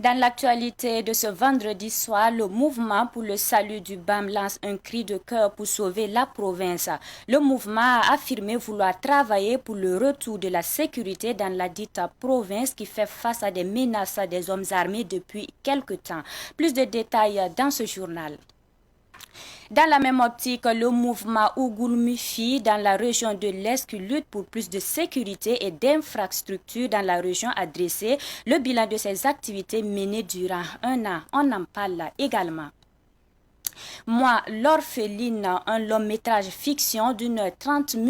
Dans l'actualité de ce vendredi soir, le mouvement pour le salut du BAM lance un cri de cœur pour sauver la province. Le mouvement a affirmé vouloir travailler pour le retour de la sécurité dans la dite province qui fait face à des menaces des hommes armés depuis quelque temps. Plus de détails dans ce journal. Dans la même optique, le mouvement Ougoul-Mufi dans la région de l'Est qui lutte pour plus de sécurité et d'infrastructures dans la région a dressé le bilan de ses activités menées durant un an. On en parle également. Moi, l'orpheline, un long métrage fiction d'une 38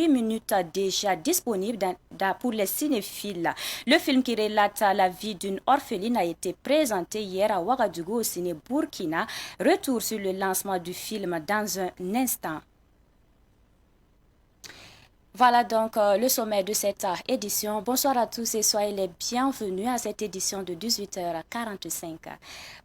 minutes déjà disponible pour les cinéphiles. Le film qui relate la vie d'une orpheline a été présenté hier à Ouagadougou au ciné Burkina. Retour sur le lancement du film dans un instant. Voilà donc le sommet de cette édition. Bonsoir à tous et soyez les bienvenus à cette édition de 18h45.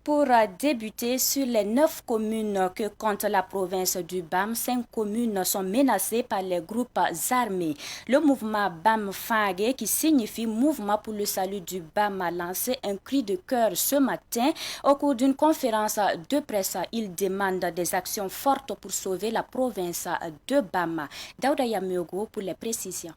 Pour débuter, sur les 9 communes que compte la province du BAM, 5 communes sont menacées par les groupes armés. Le mouvement BAM Fangé, qui signifie Mouvement pour le salut du BAM, a lancé un cri de cœur ce matin. Au cours d'une conférence de presse, il demande des actions fortes pour sauver la province de BAM. Daouda Yamiogo pour les précisions.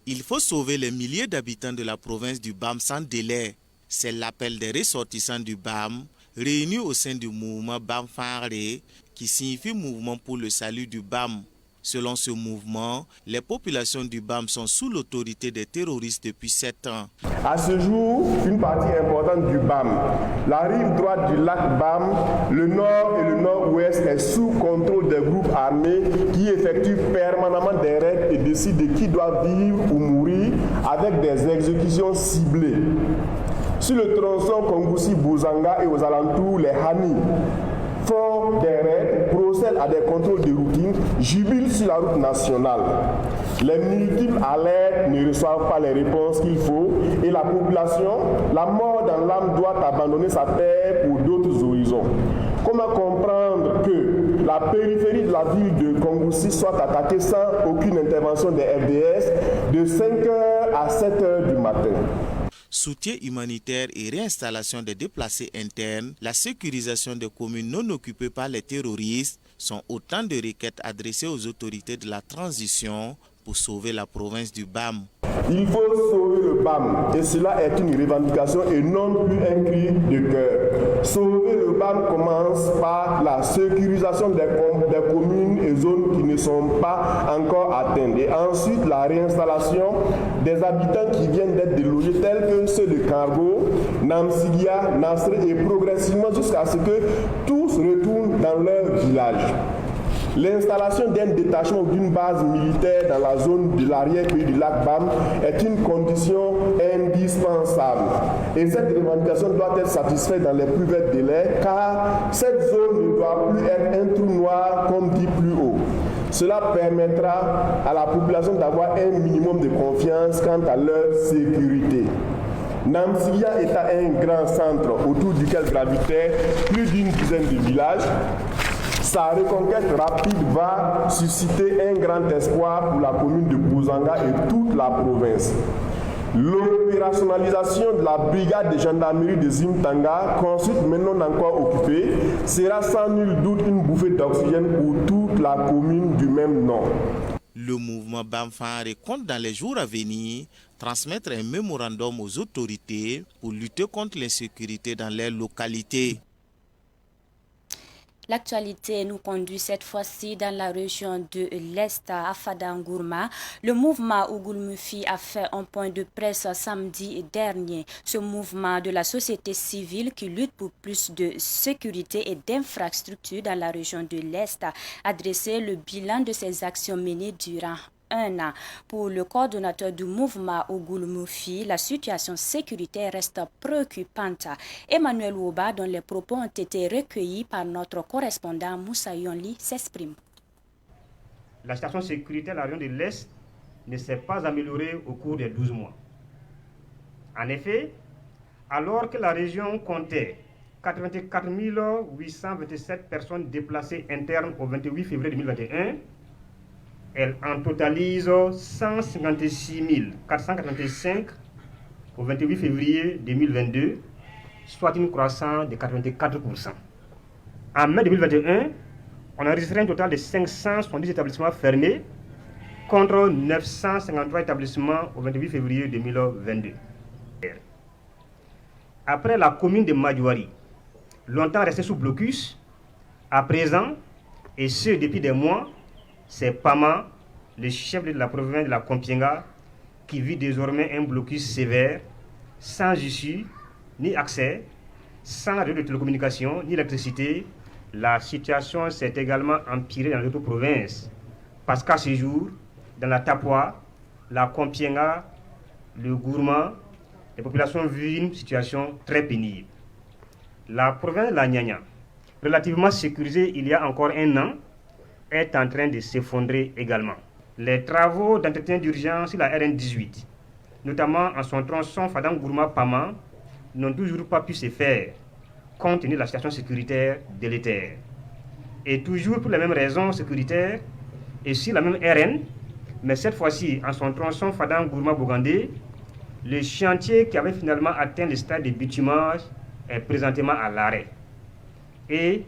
Il faut sauver les milliers d'habitants de la province du BAM sans délai. C'est l'appel des ressortissants du BAM réunis au sein du mouvement BAM Fanré qui signifie Mouvement pour le salut du BAM. Selon ce mouvement, les populations du BAM sont sous l'autorité des terroristes depuis 7 ans. À ce jour, une partie importante du BAM, la rive droite du lac BAM, le nord et le nord-ouest est sous contrôle des groupes armés qui effectuent permanemment des raids et décident de qui doit vivre ou mourir avec des exécutions ciblées. Sur le tronçon Kongoussi-Bozanga et aux alentours, les Hani font des raids, procèdent à des contrôles de routine, jubilent sur la route nationale. Les multiples alertes ne reçoivent pas les réponses qu'il faut et la population, la mort dans l'âme, doit abandonner sa terre pour d'autres horizons. Comment comprendre que la périphérie de la ville de Kongoussi soit attaquée sans aucune intervention des FDS de 5h à 7h du matin? Soutien humanitaire et réinstallation des déplacés internes, la sécurisation des communes non occupées par les terroristes sont autant de requêtes adressées aux autorités de la transition pour sauver la province du BAM. Il faut sauver le BAM et cela est une revendication et non plus un cri de cœur. Sauver le BAM commence par la sécurisation des communes et zones qui ne sont pas encore atteintes et ensuite la réinstallation des habitants qui viennent d'être délogés tels que ceux de Cargo, Namsigia, Nasr et progressivement jusqu'à ce que tous retournent dans leur village. L'installation d'un détachement ou d'une base militaire dans la zone de l'arrière-pays du lac BAM est une condition indispensable. Et cette revendication doit être satisfaite dans les plus brefs délais car cette zone ne doit plus être un trou noir comme dit plus haut. Cela permettra à la population d'avoir un minimum de confiance quant à leur sécurité. Namsigia est un grand centre autour duquel gravitaient plus d'une dizaine de villages. Sa reconquête rapide va susciter un grand espoir pour la commune de Bozanga et toute la province. L'opérationnalisation de la brigade de gendarmerie de Zimtanga, construite mais non encore occupée, sera sans nul doute une bouffée d'oxygène pour toute la commune du même nom. Le mouvement BAM Fanré compte dans les jours à venir transmettre un mémorandum aux autorités pour lutter contre l'insécurité dans les localités. L'actualité nous conduit cette fois-ci dans la région de l'Est à Fadangourma. Le mouvement Ougoul-Mufi a fait un point de presse samedi dernier. Ce mouvement de la société civile qui lutte pour plus de sécurité et d'infrastructures dans la région de l'Est a dressé le bilan de ses actions menées durant un an. Pour le coordonnateur du mouvement Ougoul-Mufi, la situation sécuritaire reste préoccupante. Emmanuel Ouba, dont les propos ont été recueillis par notre correspondant Moussa Yonli, s'exprime. La situation sécuritaire de la région de l'Est ne s'est pas améliorée au cours des 12 mois. En effet, alors que la région comptait 84 827 personnes déplacées internes au 28 février 2021, elle en totalise 156 485 au 28 février 2022, soit une croissance de 84%. En mai 2021, on a enregistré un total de 570 établissements fermés contre 953 établissements au 28 février 2022. Après la commune de Madjouari, longtemps restée sous blocus, à présent, et ce depuis des mois, c'est Pama, le chef de la province de la Kompienga, qui vit désormais un blocus sévère, sans issue, ni accès, sans réseau de télécommunications, ni électricité. La situation s'est également empirée dans les autres provinces, parce qu'à ce jour, dans la Tapua, la Kompienga, le Gourma, les populations vivent une situation très pénible. La province de la Nyanya, relativement sécurisée il y a encore un an, est en train de s'effondrer également. Les travaux d'entretien d'urgence sur la RN18, notamment en son tronçon Fadang-Gourma-Pama, n'ont toujours pas pu se faire, compte tenu de la situation sécuritaire délétère. Et toujours pour les mêmes raisons sécuritaires, et sur la même RN, mais cette fois-ci en son tronçon Fadang-Gourma-Bogandé, le chantier qui avait finalement atteint le stade de bitumage est présentement à l'arrêt. Et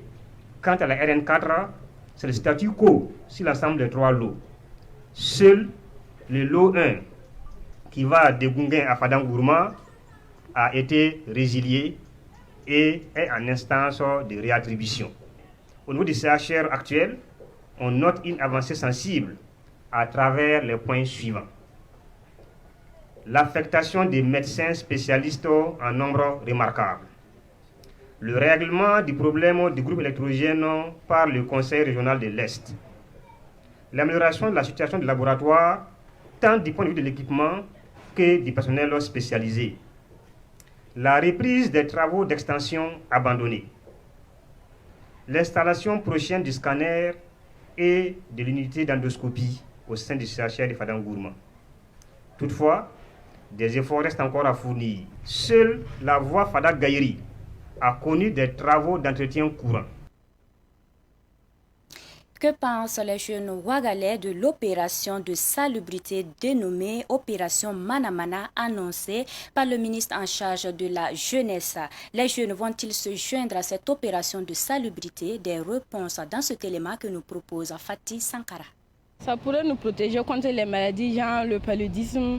quant à la RN4, c'est le statu quo sur l'ensemble des 3 lots. Seul le lot 1, qui va de Gounguin à Fadang-Gourma, a été résilié et est en instance de réattribution. Au niveau du CHR actuel, on note une avancée sensible à travers les points suivants. L'affectation des médecins spécialistes en nombre remarquable. Le règlement du problème du groupe électrogène par le Conseil régional de l'Est. L'amélioration de la situation du laboratoire, tant du point de vue de l'équipement que du personnel spécialisé. La reprise des travaux d'extension abandonnés. L'installation prochaine du scanner et de l'unité d'endoscopie au sein du CHR de Fadang-Gourma. Toutefois, des efforts restent encore à fournir. Seule la voie Fadak-Gaïri a connu des travaux d'entretien courants. Que pensent les jeunes Ouagalais de l'opération de salubrité dénommée Opération Manamana annoncée par le ministre en charge de la jeunesse? Les jeunes vont-ils se joindre à cette opération de salubrité? Des réponses dans cet élément que nous propose Fatih Sankara. Ça pourrait nous protéger contre les maladies, genre le paludisme.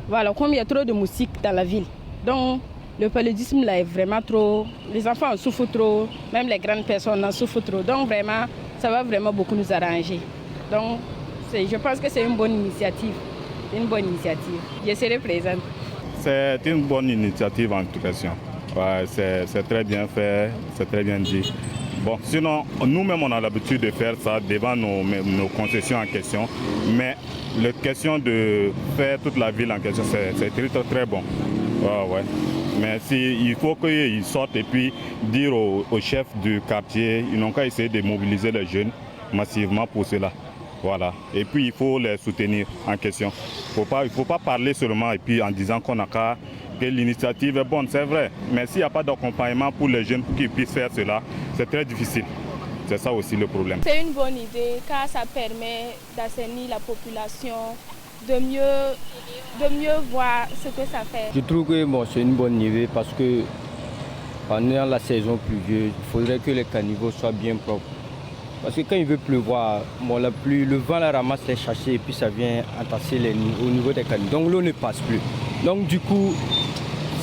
Voilà, comme il y a trop de moustiques dans la ville. Donc, le paludisme là est vraiment trop. Les enfants en souffrent trop, même les grandes personnes en souffrent trop. Donc, vraiment, ça va vraiment beaucoup nous arranger. Donc, je pense que c'est une bonne initiative. Je serai présente. C'est une bonne initiative en tout cas. Ouais, c'est très bien fait, c'est très bien dit. Bon, sinon, nous-mêmes, on a l'habitude de faire ça devant nos concessions en question. Mais la question de faire toute la ville en question, c'est très, très bon. Ouais. Mais il faut qu'ils sortent et puis dire aux chefs du quartier, ils n'ont qu'à essayer de mobiliser les jeunes massivement pour cela. Voilà. Et puis il faut les soutenir en question. Il ne faut pas parler seulement et puis en disant qu'on a qu'à que l'initiative est bonne, c'est vrai. Mais s'il n'y a pas d'accompagnement pour les jeunes pour qu'ils puissent faire cela, c'est très difficile. C'est ça aussi le problème. C'est une bonne idée car ça permet d'assainir la population, de mieux voir ce que ça fait. Je trouve que c'est une bonne idée parce que pendant la saison pluvieuse, il faudrait que les caniveaux soient bien propres. Parce que quand il veut pleuvoir, le vent la ramasse les sachets et puis ça vient entasser au niveau des caniveaux. Donc l'eau ne passe plus. Donc du coup,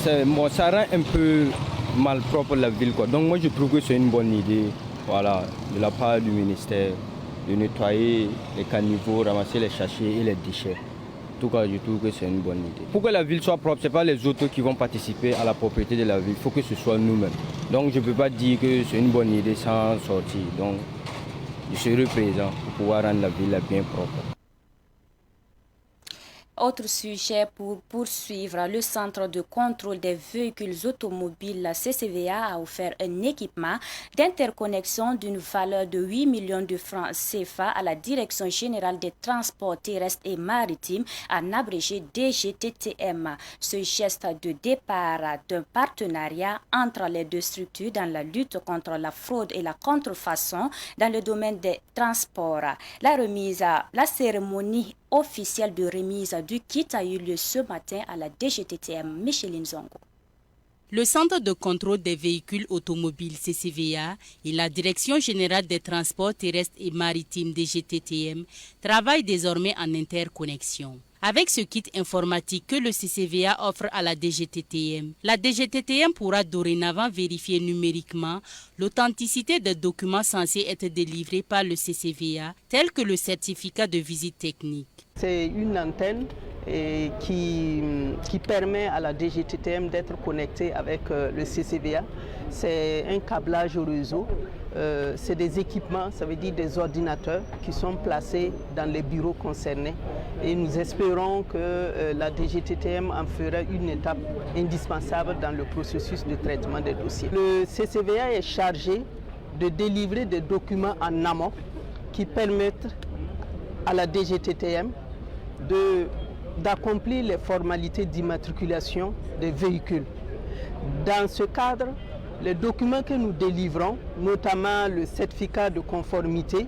ça rend un peu malpropre la ville, quoi. Donc moi je trouve que c'est une bonne idée, voilà, de la part du ministère, de nettoyer les caniveaux, ramasser les sachets et les déchets. En tout cas, je trouve que c'est une bonne idée. Pour que la ville soit propre, ce n'est pas les autres qui vont participer à la propriété de la ville, il faut que ce soit nous-mêmes. Donc je ne peux pas dire que c'est une bonne idée sans sortir. Donc je serai présent pour pouvoir rendre la ville bien propre. Autre sujet pour poursuivre, le Centre de contrôle des véhicules automobiles CCVA a offert un équipement d'interconnexion d'une valeur de 8 millions de francs CFA à la Direction générale des transports terrestres et maritimes, en abrégé DGTTM. Ce geste de départ d'un partenariat entre les deux structures dans la lutte contre la fraude et la contrefaçon dans le domaine des transports. La cérémonie officielle de remise du kit a eu lieu ce matin à la DGTTM. Micheline Zongo. Le Centre de contrôle des véhicules automobiles CCVA et la Direction générale des transports terrestres et maritimes DGTTM travaillent désormais en interconnexion. Avec ce kit informatique que le CCVA offre à la DGTTM pourra dorénavant vérifier numériquement l'authenticité des documents censés être délivrés par le CCVA, tels que le certificat de visite technique. C'est une antenne qui permet à la DGTTM d'être connectée avec le CCVA. C'est un câblage au réseau. C'est des équipements, ça veut dire des ordinateurs qui sont placés dans les bureaux concernés. Et nous espérons que la DGTTM en fera une étape indispensable dans le processus de traitement des dossiers. Le CCVA est chargé de délivrer des documents en amont qui permettent à la DGTTM d'accomplir les formalités d'immatriculation des véhicules. Dans ce cadre, les documents que nous délivrons, notamment le certificat de conformité,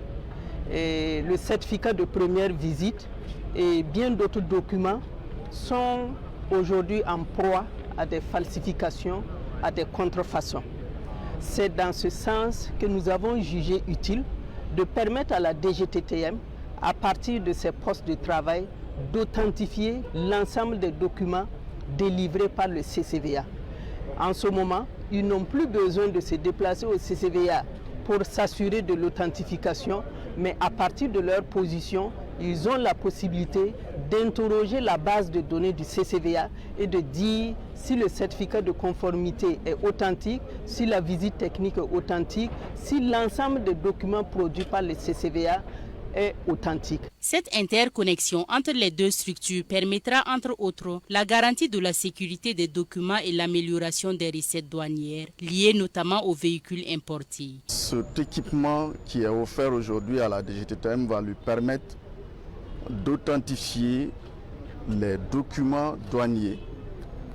et le certificat de première visite et bien d'autres documents, sont aujourd'hui en proie à des falsifications, à des contrefaçons. C'est dans ce sens que nous avons jugé utile de permettre à la DGTTM, à partir de ses postes de travail, d'authentifier l'ensemble des documents délivrés par le CCVA. En ce moment, ils n'ont plus besoin de se déplacer au CCVA pour s'assurer de l'authentification, mais à partir de leur position, ils ont la possibilité d'interroger la base de données du CCVA et de dire si le certificat de conformité est authentique, si la visite technique est authentique, si l'ensemble des documents produits par le CCVA est authentique. Cette interconnexion entre les deux structures permettra entre autres la garantie de la sécurité des documents et l'amélioration des recettes douanières liées notamment aux véhicules importés. Cet équipement qui est offert aujourd'hui à la DGTTM va lui permettre d'authentifier les documents douaniers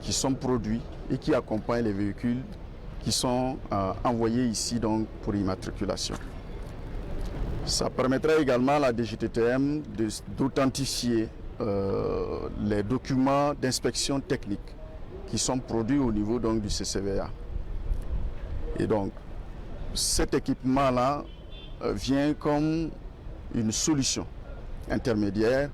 qui sont produits et qui accompagnent les véhicules qui sont envoyés ici donc pour immatriculation. Ça permettra également à la DGTTM d'authentifier les documents d'inspection technique qui sont produits au niveau donc, du CCVA. Et donc, cet équipement-là vient comme une solution intermédiaire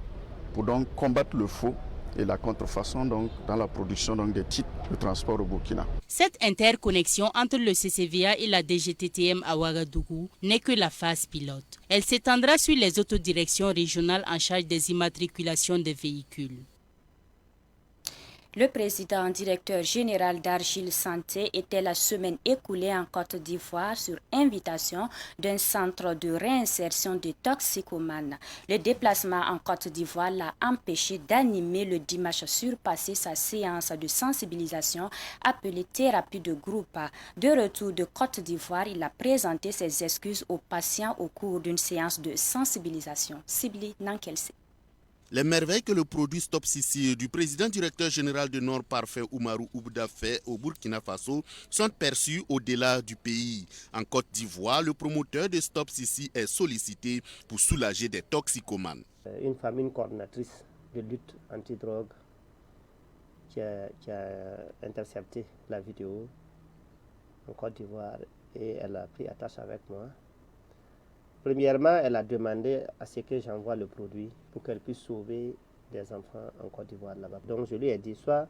pour donc combattre le faux et la contrefaçon donc, dans la production donc, des titres de transport au Burkina. Cette interconnexion entre le CCVA et la DGTTM à Ouagadougou n'est que la phase pilote. Elle s'étendra sur les autres directions régionales en charge des immatriculations des véhicules. Le président directeur général d'Argile Santé était la semaine écoulée en Côte d'Ivoire sur invitation d'un centre de réinsertion de toxicomanes. Le déplacement en Côte d'Ivoire l'a empêché d'animer le dimanche surpassé sa séance de sensibilisation appelée thérapie de groupe. De retour de Côte d'Ivoire, il a présenté ses excuses aux patients au cours d'une séance de sensibilisation. Sibli Nankelse. Les merveilles que le produit Stop Sissi du président directeur général de Nord Parfait Oumarou Oubda fait au Burkina Faso sont perçues au-delà du pays. En Côte d'Ivoire, le promoteur de Stop Sissi est sollicité pour soulager des toxicomanes. Une femme, une coordinatrice de lutte anti-drogue qui a intercepté la vidéo en Côte d'Ivoire et elle a pris attache avec moi. Premièrement, elle a demandé à ce que j'envoie le produit pour qu'elle puisse sauver des enfants en Côte d'Ivoire là-bas. Donc je lui ai dit, soit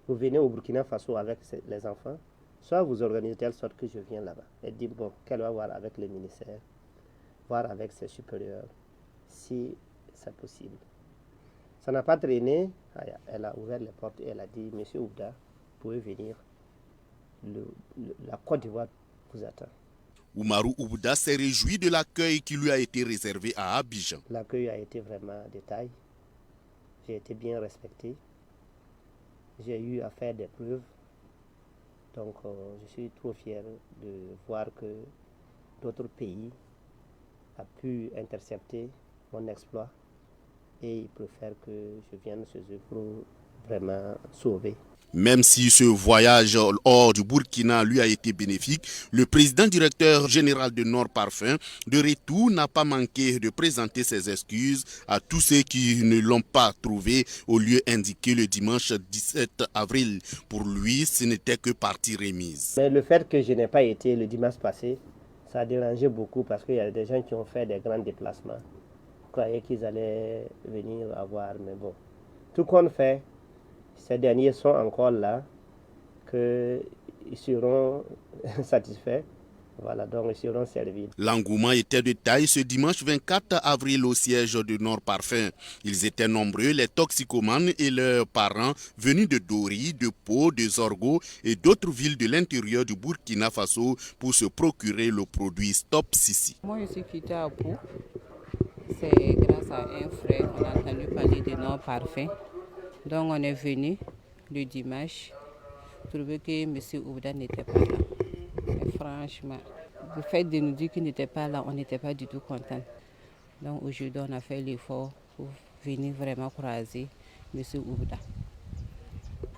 vous venez au Burkina Faso avec les enfants, soit vous organisez de telle sorte que je viens là-bas. Elle dit, bon, qu'elle va voir avec le ministère, voir avec ses supérieurs, si c'est possible. Ça n'a pas traîné, elle a ouvert les portes et elle a dit, Monsieur Oubda, vous pouvez venir, la Côte d'Ivoire vous attend. Oumarou Oubda s'est réjoui de l'accueil qui lui a été réservé à Abidjan. L'accueil a été vraiment de taille. J'ai été bien respecté. J'ai eu à faire des preuves. Donc je suis trop fier de voir que d'autres pays ont pu intercepter mon exploit et ils préfèrent que je vienne chez eux pour vraiment sauver. Même si ce voyage hors du Burkina lui a été bénéfique, le président directeur général de Nord Parfum, de retour, n'a pas manqué de présenter ses excuses à tous ceux qui ne l'ont pas trouvé au lieu indiqué le dimanche 17 avril. Pour lui, ce n'était que partie remise. Mais le fait que je n'ai pas été le dimanche passé, ça a dérangé beaucoup parce qu'il y a des gens qui ont fait des grands déplacements. Je croyais qu'ils allaient venir avoir, mais bon. Tout compte fait, ces derniers sont encore là, qu'ils seront satisfaits. Voilà, donc ils seront servis. L'engouement était de taille ce dimanche 24 avril au siège de Nord Parfum. Ils étaient nombreux, les toxicomanes et leurs parents, venus de Dori, de Pau, de Zorgo et d'autres villes de l'intérieur du Burkina Faso pour se procurer le produit Stop Sissi. Moi, je suis quitté à Pau. C'est grâce à un frère qu'on a entendu parler de Nord Parfum. Donc on est venu le dimanche, trouver que M. Ouda n'était pas là. Et franchement, le fait de nous dire qu'il n'était pas là, on n'était pas du tout contents. Donc aujourd'hui, on a fait l'effort pour venir vraiment croiser M. Ouda.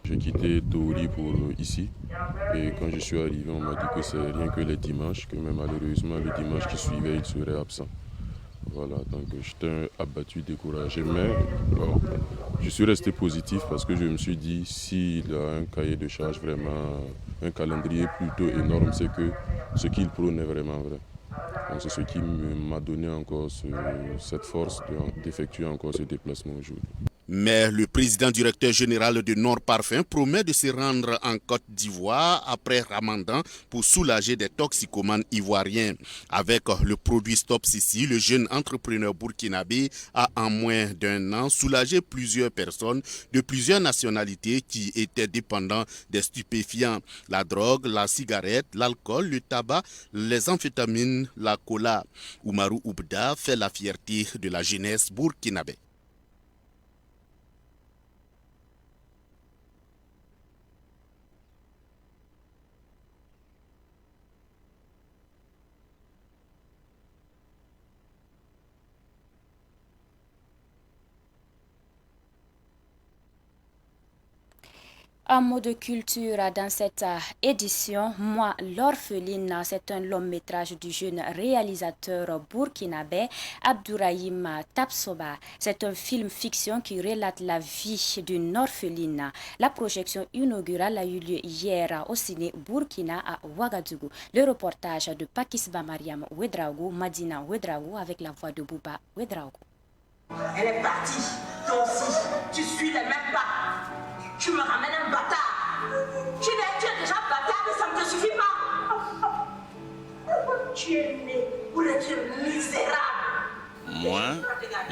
J'ai quitté Dori pour ici et quand je suis arrivé, on m'a dit que c'est rien que les dimanches, que même malheureusement le dimanche qui suivait, il serait absent. Voilà, donc j'étais abattu, découragé, mais bon, je suis resté positif parce que je me suis dit, s'il a un cahier de charge vraiment, un calendrier plutôt énorme, c'est que ce qu'il prône est vraiment vrai. Donc c'est ce qui m'a donné encore cette force d'effectuer encore ce déplacement aujourd'hui. Mais le président directeur général de Nord Parfum promet de se rendre en Côte d'Ivoire après Ramadan pour soulager des toxicomanes ivoiriens. Avec le produit Stop Sissi, le jeune entrepreneur burkinabé a en moins d'un an soulagé plusieurs personnes de plusieurs nationalités qui étaient dépendants des stupéfiants. La drogue, la cigarette, l'alcool, le tabac, les amphétamines, la cola. Oumarou Oubda fait la fierté de la jeunesse burkinabé. Un mot de culture dans cette édition. Moi, l'orpheline, c'est un long métrage du jeune réalisateur burkinabé Abdourahim Tapsoba. C'est un film fiction qui relate la vie d'une orpheline. La projection inaugurale a eu lieu hier au ciné Burkina à Ouagadougou. Le reportage de Pakisba Mariam Ouedraogo, Madina Ouedraogo avec la voix de Bouba Ouedraogo. Elle est partie, toi aussi, tu suis les mêmes pas. Tu me ramènes un bâtard. Tu es déjà bâtard, mais ça ne te suffit pas. Tu es né pour être misérable. Moi,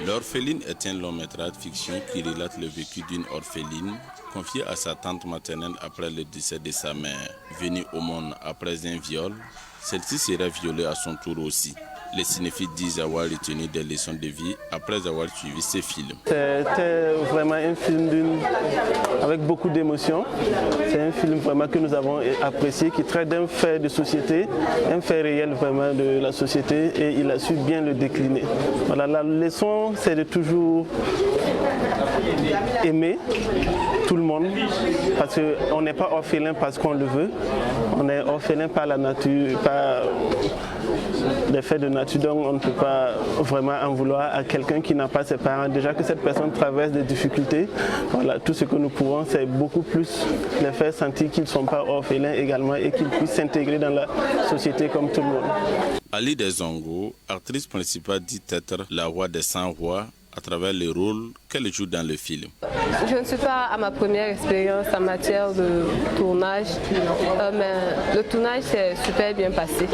l'orpheline est un long métrage fiction qui relate le vécu d'une orpheline confiée à sa tante maternelle après le décès de sa mère. Venue au monde après un viol, celle-ci sera violée à son tour aussi. Les cinéphiles disent avoir retenu des leçons de vie après avoir suivi ces films. C'était vraiment un film avec beaucoup d'émotions. C'est un film vraiment que nous avons apprécié, qui traite d'un fait de société, un fait réel vraiment de la société, et il a su bien le décliner. Voilà, la leçon, c'est de toujours aimer tout le monde, parce qu'on n'est pas orphelin parce qu'on le veut, on est orphelin par la nature, par des faits de nature, donc on ne peut pas vraiment en vouloir à quelqu'un qui n'a pas ses parents. Déjà que cette personne traverse des difficultés, voilà, tout ce que nous pouvons, c'est beaucoup plus les faire sentir qu'ils ne sont pas orphelins également et qu'ils puissent s'intégrer dans la société comme tout le monde. Ali Desongo, actrice principale, dit être la voix des sans-voix à travers le rôle qu'elle joue dans le film. Je ne suis pas à ma première expérience en matière de tournage, mais le tournage s'est super bien passé,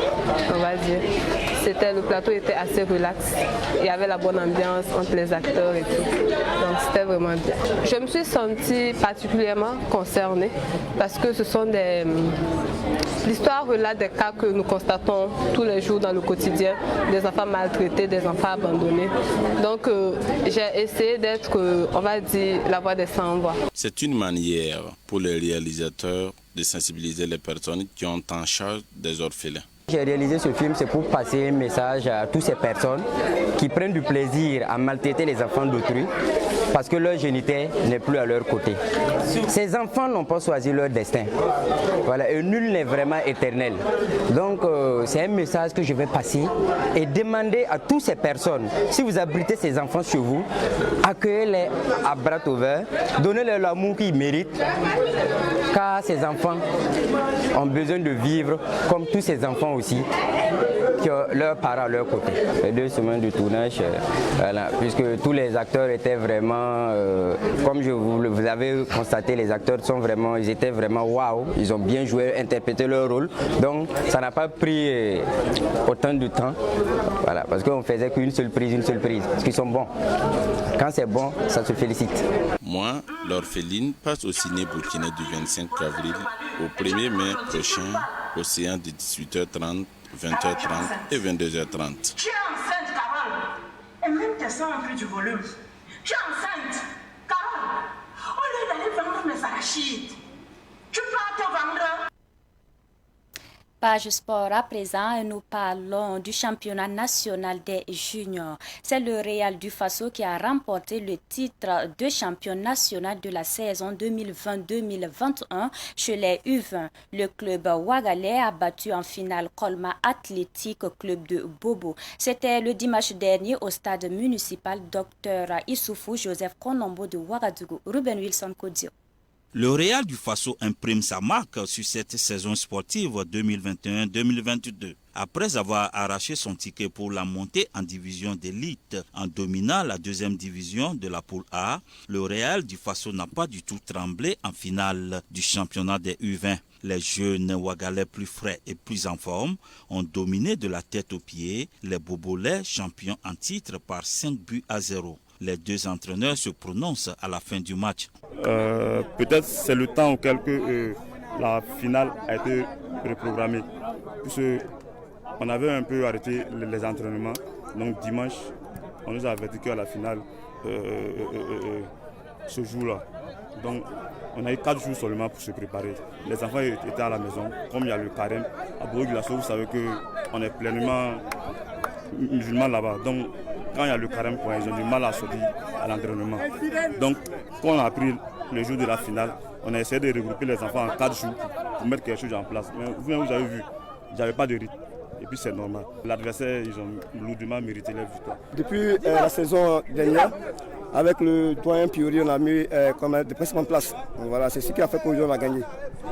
on va dire. Le plateau était assez relax, il y avait la bonne ambiance entre les acteurs et tout, donc c'était vraiment bien. Je me suis sentie particulièrement concernée parce que ce sont l'histoire relate des cas que nous constatons tous les jours dans le quotidien, des enfants maltraités, des enfants abandonnés. Donc j'ai essayé d'être, on va dire, la voix des sans-voix. C'est une manière pour les réalisateurs de sensibiliser les personnes qui ont en charge des orphelins. J'ai réalisé ce film, c'est pour passer un message à toutes ces personnes qui prennent du plaisir à maltraiter les enfants d'autrui parce que leur géniteur n'est plus à leur côté. Ces enfants n'ont pas choisi leur destin. Voilà, et nul n'est vraiment éternel. Donc c'est un message que je vais passer et demander à toutes ces personnes, si vous abritez ces enfants chez vous, accueillez-les à bras ouverts, donnez-leur l'amour qu'ils méritent, car ces enfants ont besoin de vivre comme tous ces enfants aussi, qui ont leurs parents à leur côté. Les 2 semaines de tournage, voilà, puisque tous les acteurs étaient vraiment, comme vous avez constaté, les acteurs ils étaient vraiment waouh, ils ont bien joué, interprété leur rôle, donc ça n'a pas pris autant de temps, voilà, parce qu'on faisait qu'une seule prise, parce qu'ils sont bons. Quand c'est bon, ça se félicite. Moi, l'orpheline passe au ciné burkinais du 25 avril au 1er mai prochain, aux séances de 18h30, 20h30 et 22h30. Tu es enceinte, Carole. Et même tes seins ont pris du volume. Tu es enceinte, Carole. Au lieu d'aller vendre mes arachides, tu pars te vendre. Page sport à présent et nous parlons du championnat national des juniors. C'est le Real du Faso qui a remporté le titre de champion national de la saison 2020-2021 chez les U20. Le club Ouagalais a battu en finale Colma Athletic Club de Bobo. C'était le dimanche dernier au stade municipal Dr Issoufou Joseph Konombo de Ouagadougou. Ruben Wilson Kodio. Le Real du Faso imprime sa marque sur cette saison sportive 2021-2022. Après avoir arraché son ticket pour la montée en division d'élite en dominant la 2e division de la poule A, le Real du Faso n'a pas du tout tremblé en finale du championnat des U20. Les jeunes Ouagalais plus frais et plus en forme ont dominé de la tête aux pieds les Bobolais, champions en titre par 5-0. Les 2 entraîneurs se prononcent à la fin du match. Peut-être c'est le temps auquel la finale a été reprogrammée. On avait un peu arrêté les entraînements. Donc dimanche, on nous a averti qu'à la finale, ce jour-là. Donc on a eu 4 jours seulement pour se préparer. Les enfants étaient à la maison. Comme il y a le carême, à Bourg-Glasso, vous savez qu'on est pleinement musulmans là-bas. Donc quand il y a le carême, ils ont du mal à sortir à l'entraînement. Donc quand on a pris le jour de la finale, on a essayé de regrouper les enfants en 4 jours pour mettre quelque chose en place. Mais vous avez vu, il n'y avait pas de rythme. Et puis c'est normal. L'adversaire, ils ont lourdement mérité leur victoire. Depuis la saison dernière, avec le doyen Piori, on a mis des principes en place. Donc, voilà, c'est ce qui a fait qu'aujourd'hui on a gagné.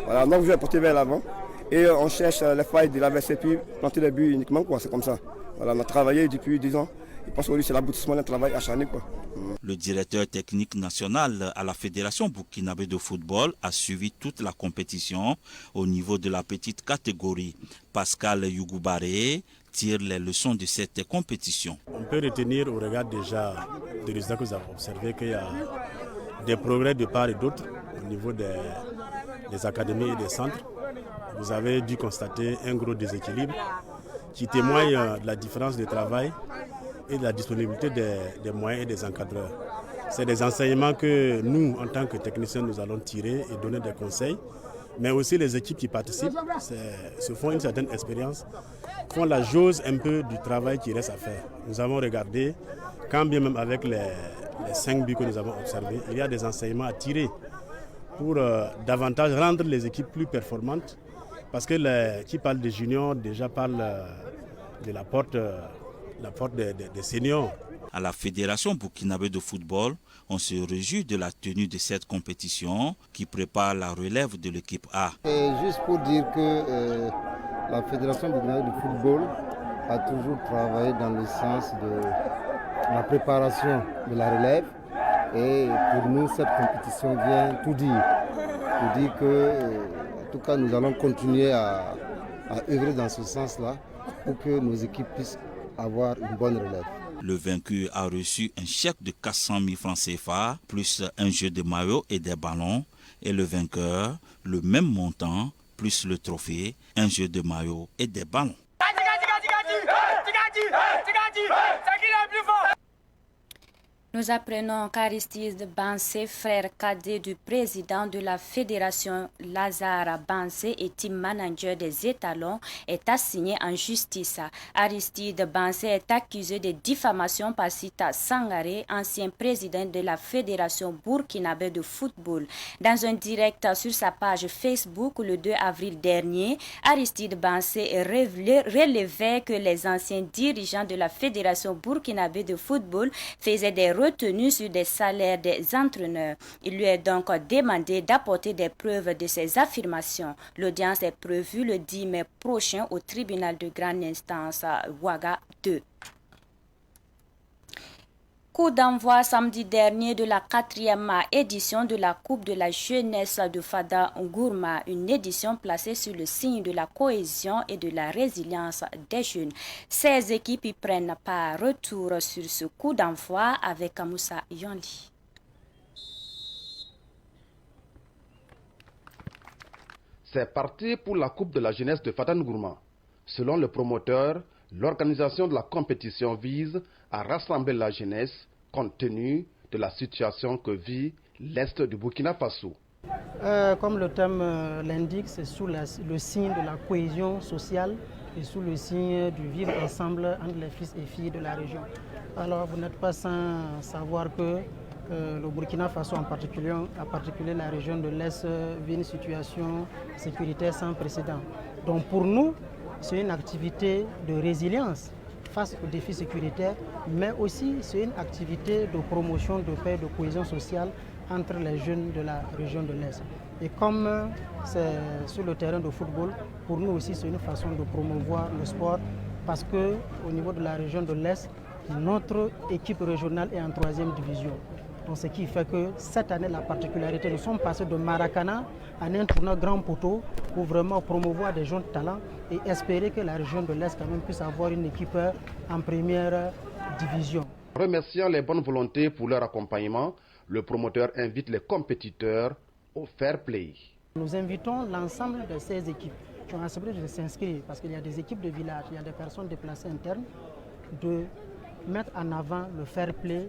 Voilà, donc je vais porter vers l'avant et on cherche les failles de l'adversaire puis planter les buts uniquement. C'est comme ça. Voilà, on a travaillé depuis 10 ans. Je pense que c'est l'aboutissement d'un travail acharné. Le directeur technique national à la Fédération burkinabé de football a suivi toute la compétition au niveau de la petite catégorie. Pascal Yougoubaré tire les leçons de cette compétition. On peut retenir au regard déjà des résultats que vous avez observés qu'il y a des progrès de part et d'autre au niveau des académies et des centres. Vous avez dû constater un gros déséquilibre qui témoigne de la différence de travail et de la disponibilité des moyens et des encadreurs. C'est des enseignements que nous, en tant que techniciens, nous allons tirer et donner des conseils, mais aussi les équipes qui participent se font une certaine expérience, font la jauge un peu du travail qui reste à faire. Nous avons regardé, quand bien même avec les 5 buts que nous avons observés, il y a des enseignements à tirer pour davantage rendre les équipes plus performantes, parce que qui parle des juniors déjà parle de la porte des seniors. À la Fédération burkinabé de football, on se réjouit de la tenue de cette compétition qui prépare la relève de l'équipe A. C'est juste pour dire que la Fédération burkinabé de football a toujours travaillé dans le sens de la préparation de la relève. Et pour nous, cette compétition vient tout dire. Tout dire que, en tout cas, nous allons continuer à œuvrer dans ce sens-là pour que nos équipes puissent avoir une bonne relève. Le vaincu a reçu un chèque de 400 000 francs CFA, plus un jeu de maillot et des ballons. Et le vainqueur, le même montant, plus le trophée, un jeu de maillot et des ballons. Nous apprenons qu'Aristide Bansé, frère cadet du président de la fédération Lazare Bansé et team manager des étalons, est assigné en justice. Aristide Bansé est accusé de diffamation par Sita Sangaré, ancien président de la fédération burkinabé de football. Dans un direct sur sa page Facebook le 2 avril dernier, Aristide Bansé relevait que les anciens dirigeants de la fédération burkinabé de football faisaient des retenu sur des salaires des entraîneurs. Il lui est donc demandé d'apporter des preuves de ses affirmations. L'audience est prévue le 10 mai prochain au tribunal de grande instance Ouaga 2. Coup d'envoi samedi dernier de la 4e édition de la Coupe de la jeunesse de Fada Ngourma, une édition placée sur le signe de la cohésion et de la résilience des jeunes. 16 équipes y prennent part. Retour sur ce coup d'envoi avec Moussa Yonli. C'est parti pour la Coupe de la jeunesse de Fada Ngourma. Selon le promoteur, l'organisation de la compétition vise à rassembler la jeunesse compte tenu de la situation que vit l'Est du Burkina Faso. Comme le thème l'indique, c'est sous le signe de la cohésion sociale et sous le signe du vivre ensemble entre les fils et filles de la région. Alors vous n'êtes pas sans savoir que le Burkina Faso en particulier la région de l'Est vit une situation sécuritaire sans précédent. Donc pour nous, c'est une activité de résilience face aux défis sécuritaires, mais aussi c'est une activité de promotion de paix, de cohésion sociale entre les jeunes de la région de l'Est. Et comme c'est sur le terrain de football, pour nous aussi c'est une façon de promouvoir le sport parce qu'au niveau de la région de l'Est, notre équipe régionale est en 3e division. Donc, ce qui fait que cette année, la particularité, nous sommes passés de Maracana à un tournoi grand poteau pour vraiment promouvoir des jeunes talents et espérer que la région de l'Est quand même puisse avoir une équipe en 1e division. Remerciant les bonnes volontés pour leur accompagnement, le promoteur invite les compétiteurs au fair play. Nous invitons l'ensemble de ces équipes qui ont accepté de s'inscrire parce qu'il y a des équipes de village, il y a des personnes déplacées internes, de mettre en avant le fair play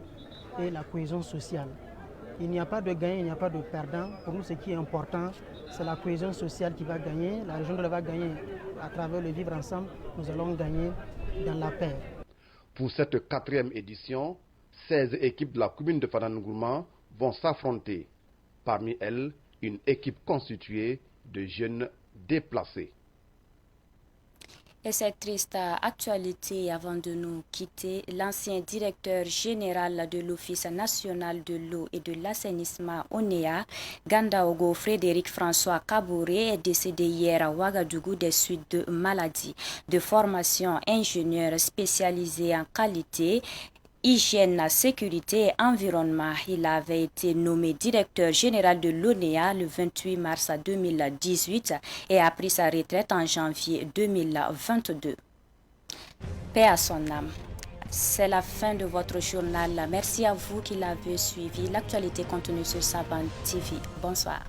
et la cohésion sociale. Il n'y a pas de gagnant, il n'y a pas de perdant. Pour nous, ce qui est important, c'est la cohésion sociale qui va gagner. La région de l'Est va gagner à travers le vivre ensemble. Nous allons gagner dans la paix. Pour cette 4e édition, 16 équipes de la commune de Fada Ngourma vont s'affronter. Parmi elles, une équipe constituée de jeunes déplacés. Et cette triste actualité, avant de nous quitter, l'ancien directeur général de l'Office national de l'eau et de l'assainissement ONEA, Gandaogo Frédéric François Kabouré, est décédé hier à Ouagadougou des suites de maladies. De formation ingénieur spécialisé en qualité, hygiène, sécurité et environnement. Il avait été nommé directeur général de l'ONEA le 28 mars 2018 et a pris sa retraite en janvier 2022. Paix à son âme. C'est la fin de votre journal. Merci à vous qui l'avez suivi. L'actualité continue sur Saban TV. Bonsoir.